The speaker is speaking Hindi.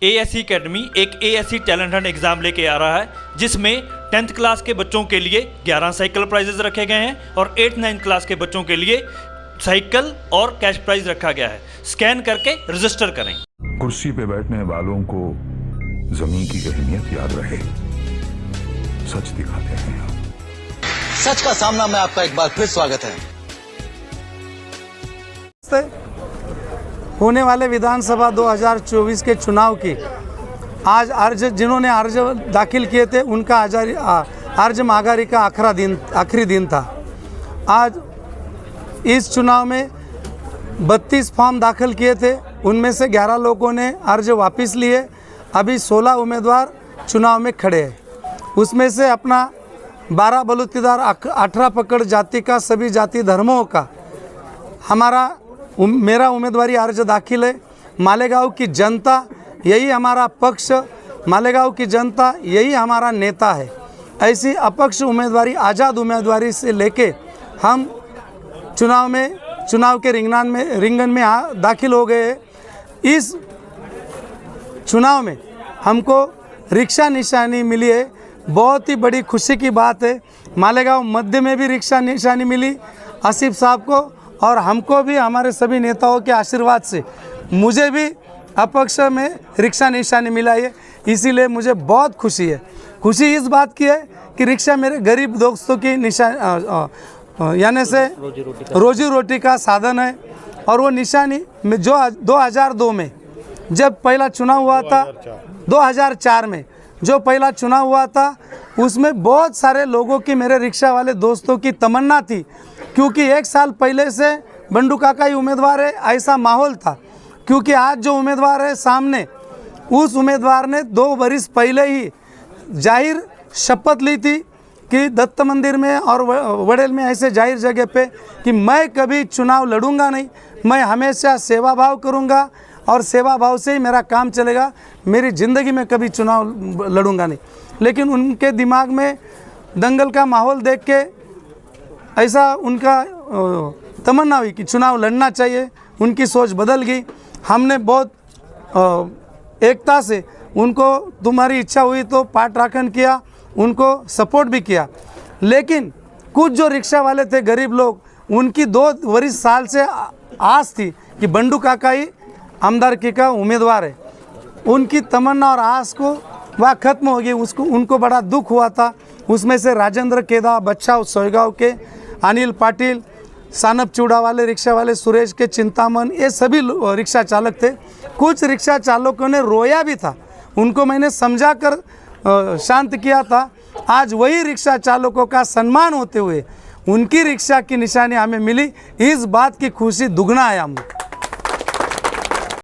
एएससी एकेडमी एक एएससी टैलेंट हंट एग्जाम लेके आ रहा है, जिसमें 10th क्लास के बच्चों के लिए 11 साइकिल प्राइजेस रखे गए हैं और 8th-9th क्लास के बच्चों के लिए साइकिल और कैश प्राइज रखा गया है। स्कैन करके रजिस्टर करें। कुर्सी पे बैठने वालों को जमीन की अहमियत याद रहे, सच दिखाते हैं। सच का सामना में आपका एक बार फिर स्वागत है। होने वाले विधानसभा 2024 के चुनाव की आज जिन्होंने अर्ज दाखिल किए थे उनका अर्ज मांगारी का आखिरी दिन था। आज इस चुनाव में 32 फॉर्म दाखिल किए थे, उनमें से 11 लोगों ने अर्ज वापस लिए। अभी 16 उम्मीदवार चुनाव में खड़े हैं। उसमें से अपना 12 बलूचदार 18 पकड़ जाति का सभी जाति धर्मों का मेरा उम्मीदवारी अर्ज दाखिल है। मालेगांव की जनता यही हमारा पक्ष, मालेगांव की जनता यही हमारा नेता है। ऐसी अपक्ष उम्मीदवारी, आज़ाद उम्मीदवारी से लेके हम चुनाव के रिंगन में दाखिल हो गए। इस चुनाव में हमको रिक्शा निशानी मिली है, बहुत ही बड़ी खुशी की बात है। मालेगांव मध्य में भी रिक्शा निशानी मिली आसिफ साहब को, और हमको भी हमारे सभी नेताओं के आशीर्वाद से मुझे भी अपक्ष में रिक्शा निशानी मिला है। इसीलिए मुझे बहुत खुशी है। खुशी इस बात की है कि रिक्शा मेरे गरीब दोस्तों की यानी से रोजी रोटी का साधन है। और वो निशानी में जो 2002 में जब पहला चुनाव हुआ था, 2004 में जो पहला चुनाव हुआ था, उसमें बहुत सारे लोगों की, मेरे रिक्शा वाले दोस्तों की तमन्ना थी, क्योंकि 1 साल पहले से बंडू काका ही उम्मीदवार है, ऐसा माहौल था। क्योंकि आज जो उम्मीदवार है सामने, उस उम्मीदवार ने 2 वर्ष पहले ही जाहिर शपथ ली थी कि दत्त मंदिर में और वडेल में ऐसे जाहिर जगह पे कि मैं कभी चुनाव लड़ूंगा नहीं, मैं हमेशा सेवा भाव करूंगा और सेवा भाव से ही मेरा काम चलेगा, मेरी ज़िंदगी में कभी चुनाव लड़ूंगा नहीं। लेकिन उनके दिमाग में दंगल का माहौल देख के ऐसा उनका तमन्ना हुई कि चुनाव लड़ना चाहिए। उनकी सोच बदल गई। हमने बहुत एकता से उनको, तुम्हारी इच्छा हुई तो पाठ राखन किया, उनको सपोर्ट भी किया। लेकिन कुछ जो रिक्शा वाले थे, गरीब लोग, उनकी 2 वर्ष साल से आस थी कि बंडू काका ही आमदारकी का उम्मीदवार है। उनकी तमन्ना और आस को वह खत्म हो गई। उनको बड़ा दुख हुआ था। उसमें से राजेंद्र केदा, बच्चा सोयगांव के अनिल पाटिल, सानप चूड़ा वाले रिक्शा वाले सुरेश के चिंतामन, ये सभी रिक्शा चालक थे। कुछ रिक्शा चालकों ने रोया भी था, उनको मैंने समझा कर शांत किया था। आज वही रिक्शा चालकों का सम्मान होते हुए उनकी रिक्शा की निशानी हमें मिली। इस बात की खुशी दुगना है हमको।